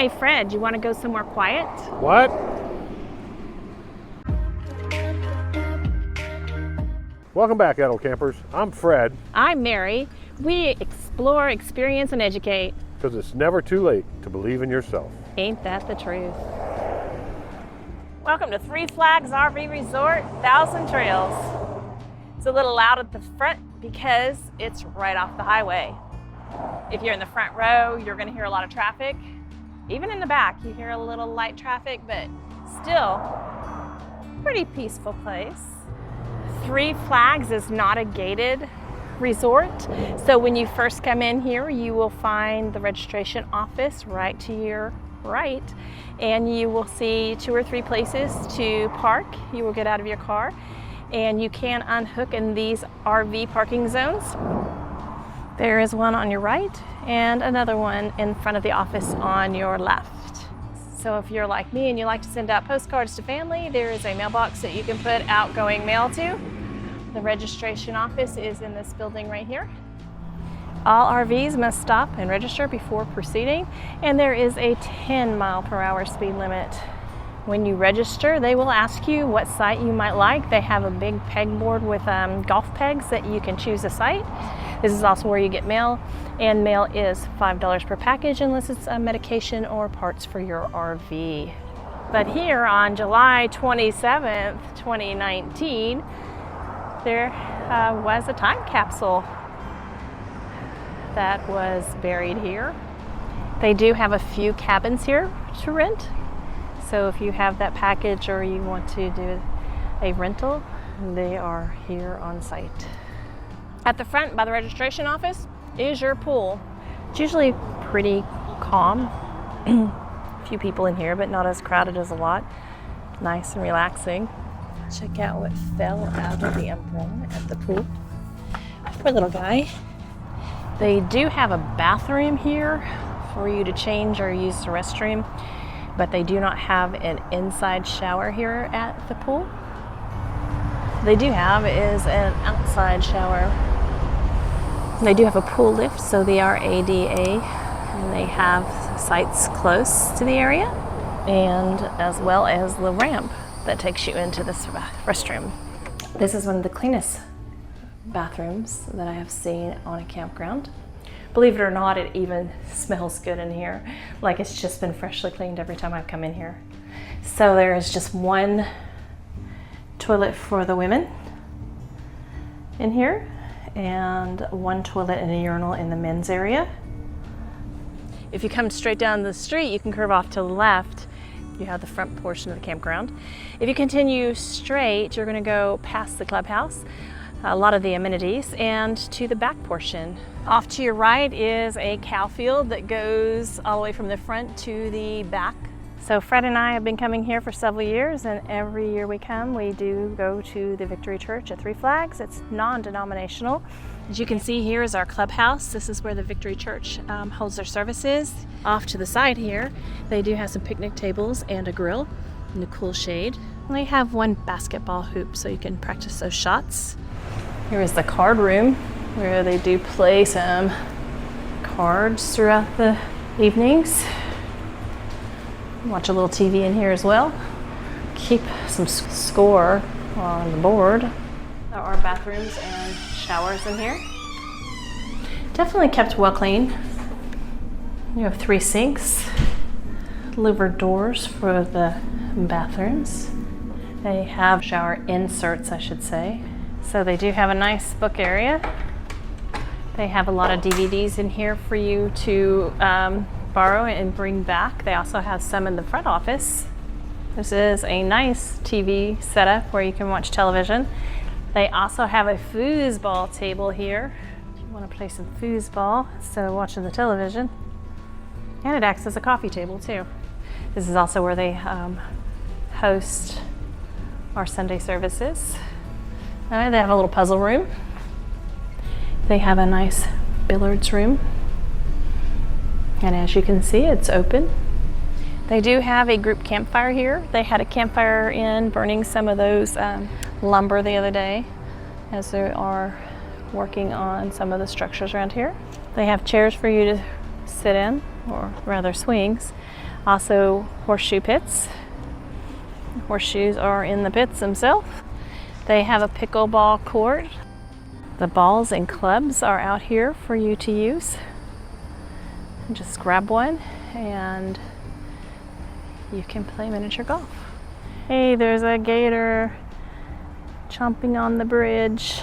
Hey Fred, you want to go somewhere quiet? What? Welcome back, adult campers. I'm Fred. I'm Mary. We explore, experience, and educate. Because it's never too late to believe in yourself. Ain't that the truth? Welcome to Three Flags RV Resort, 1,000 Trails. It's a little loud at the front because it's right off the highway. If you're in the front row, you're going to hear a lot of traffic. Even in the back, you hear a little light traffic, but still, pretty peaceful place. Three Flags is not a gated resort. So when you first come in here, you will find the registration office right to your right, and you will see 2 or 3 places to park. You will get out of your car, and you can unhook in these RV parking zones. There is one on your right and another one in front of the office on your left. So if you're like me and you like to send out postcards to family, there is a mailbox that you can put outgoing mail to. The registration office is in this building right here. All RVs must stop and register before proceeding, and there is a 10-mile-per-hour speed limit. When you register, they will ask you what site you might like. They have a big pegboard with golf pegs that you can choose a site. This is also where you get mail, and mail is $5 per package unless it's medication or parts for your RV. But here on July 27th, 2019, there was a time capsule that was buried here. They do have a few cabins here to rent. So if you have that package or you want to do a rental, they are here on site. At the front by the registration office is your pool. It's usually pretty calm. A few people in here, but not as crowded as a lot. Nice and relaxing. Check out what fell out of the umbrella at the pool. Poor little guy. They do have a bathroom here for you to change or use the restroom, but they do not have an inside shower here at the pool. They do have is an outside shower. They do have a pool lift, so they are ADA, and they have sites close to the area, and as well as the ramp that takes you into this restroom. This is one of the cleanest bathrooms that I have seen on a campground. Believe it or not, it even smells good in here, like it's just been freshly cleaned every time I've come in here. So there is just one toilet for the women in here, and one toilet and a urinal in the men's area. If you come straight down the street, you can curve off to the left. You have the front portion of the campground. If you continue straight, you're going to go past the clubhouse, a lot of the amenities, and to the back portion. Off to your right is a cow field that goes all the way from the front to the back. So Fred and I have been coming here for several years, and every year we come, we do go to the Victory Church at Three Flags. It's non-denominational. As you can see, here is our clubhouse. This is where the Victory Church holds their services. Off to the side here, they do have some picnic tables and a grill in the cool shade. And they have one basketball hoop so you can practice those shots. Here is the card room where they do play some cards throughout the evenings. Watch a little TV in here as well. Keep some score on the board. There are bathrooms and showers in here. Definitely kept well clean. You have 3 sinks, louvered doors for the bathrooms. They have shower inserts, I should say. So they do have a nice book area. They have a lot of DVDs in here for you to borrow and bring back. They also have some in the front office. This is a nice TV setup where you can watch television. They also have a foosball table here. If you want to play some foosball instead of watching the television. And it acts as a coffee table too. This is also where they host our Sunday services. They have a little puzzle room. They have a nice billiards room. And as you can see, it's open. They do have a group campfire here. They had a campfire in burning some of those lumber the other day as they are working on some of the structures around here. They have chairs for you to sit in, or rather swings. Also horseshoe pits. Horseshoes are in the pits themselves. They have a pickleball court. The balls and clubs are out here for you to use. Just grab one and you can play miniature golf. Hey, there's a gator chomping on the bridge.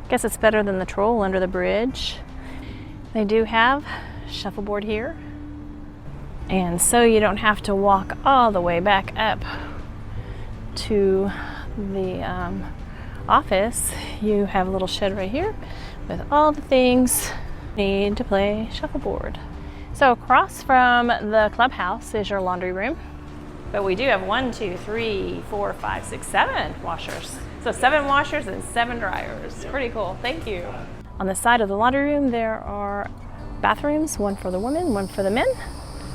Guess it's better than the troll under the bridge. They do have shuffleboard here. And so you don't have to walk all the way back up to the office. You have a little shed right here with all the things you need to play shuffleboard. So across from the clubhouse is your laundry room. But we do have 1, 2, 3, 4, 5, 6, 7 washers. So 7 washers and 7 dryers. Pretty cool, thank you. On the side of the laundry room, there are bathrooms, one for the women, one for the men.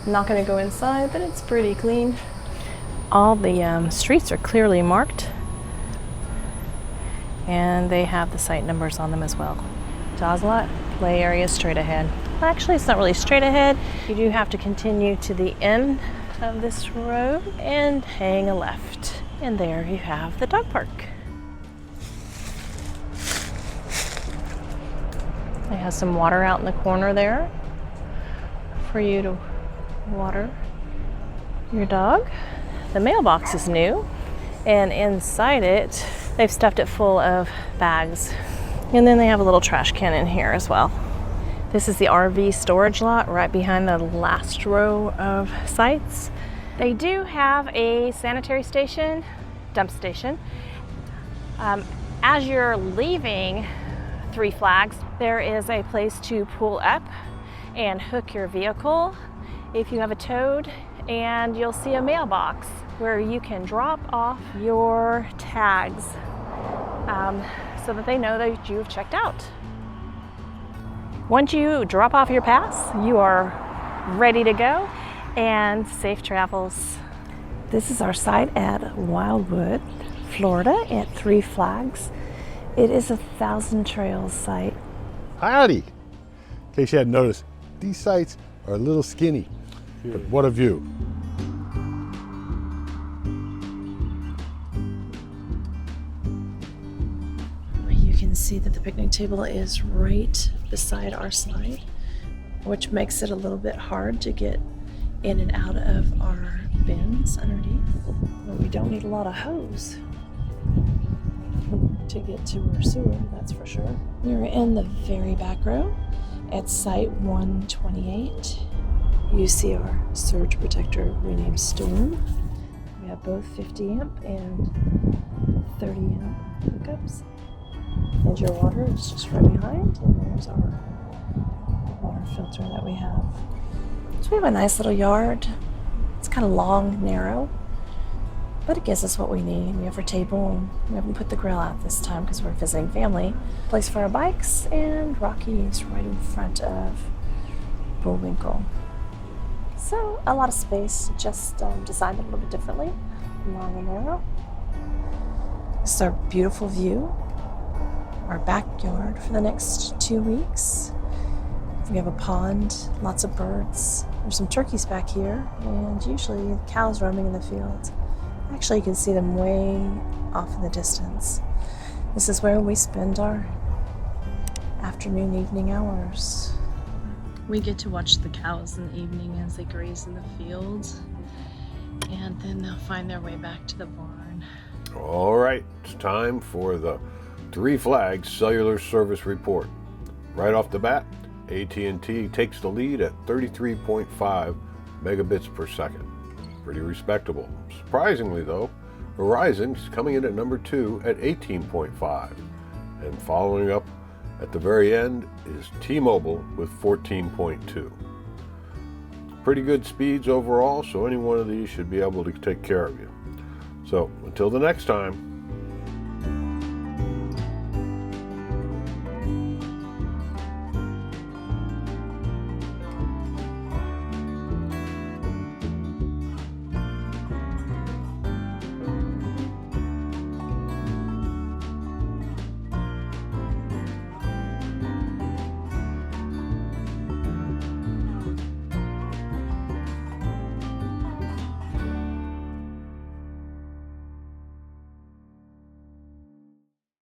I'm not gonna go inside, but it's pretty clean. All the streets are clearly marked, and they have the site numbers on them as well. Joslot play area straight ahead. Well, actually, it's not really straight ahead. You do have to continue to the end of this road and hang a left. And there you have the dog park. They have some water out in the corner there for you to water your dog. The mailbox is new, and inside it, they've stuffed it full of bags. And then they have a little trash can in here as well. This is the RV storage lot right behind the last row of sites. They do have a sanitary station, dump station. As you're leaving Three Flags, there is a place to pull up and hook your vehicle if you have a Toad, and you'll see a mailbox where you can drop off your tags so that they know that you've checked out. Once you drop off your pass, you are ready to go, and safe travels. This is our site at Wildwood, Florida at Three Flags. It is a 1,000 Trails site. Howdy! In case you hadn't noticed, these sites are a little skinny, but what a view. You can see that the picnic table is right beside our slide, which makes it a little bit hard to get in and out of our bins underneath. But we don't need a lot of hose to get to our sewer, that's for sure. We're in the very back row at site 128. You see our surge protector renamed Storm. We have both 50 amp and 30 amp hookups. And your water is just right behind, and there's our water filter that we have. So we have a nice little yard. It's kind of long, narrow, but it gives us what we need. We have our table, and we haven't put the grill out this time because we're visiting family. Place for our bikes, and Rocky is right in front of Bullwinkle. So a lot of space, just designed a little bit differently, long and narrow. This is our beautiful view, our backyard for the next 2 weeks. We have a pond, lots of birds. There's some turkeys back here, and usually cows roaming in the fields. Actually, you can see them way off in the distance. This is where we spend our afternoon, evening hours. We get to watch the cows in the evening as they graze in the fields, and then they'll find their way back to the barn. All right, it's time for the Three Flags Cellular Service Report. Right off the bat, AT&T takes the lead at 33.5 megabits per second. Pretty respectable. Surprisingly though, Verizon is coming in at number 2 at 18.5. And following up at the very end is T-Mobile with 14.2. Pretty good speeds overall, so any one of these should be able to take care of you. So until the next time,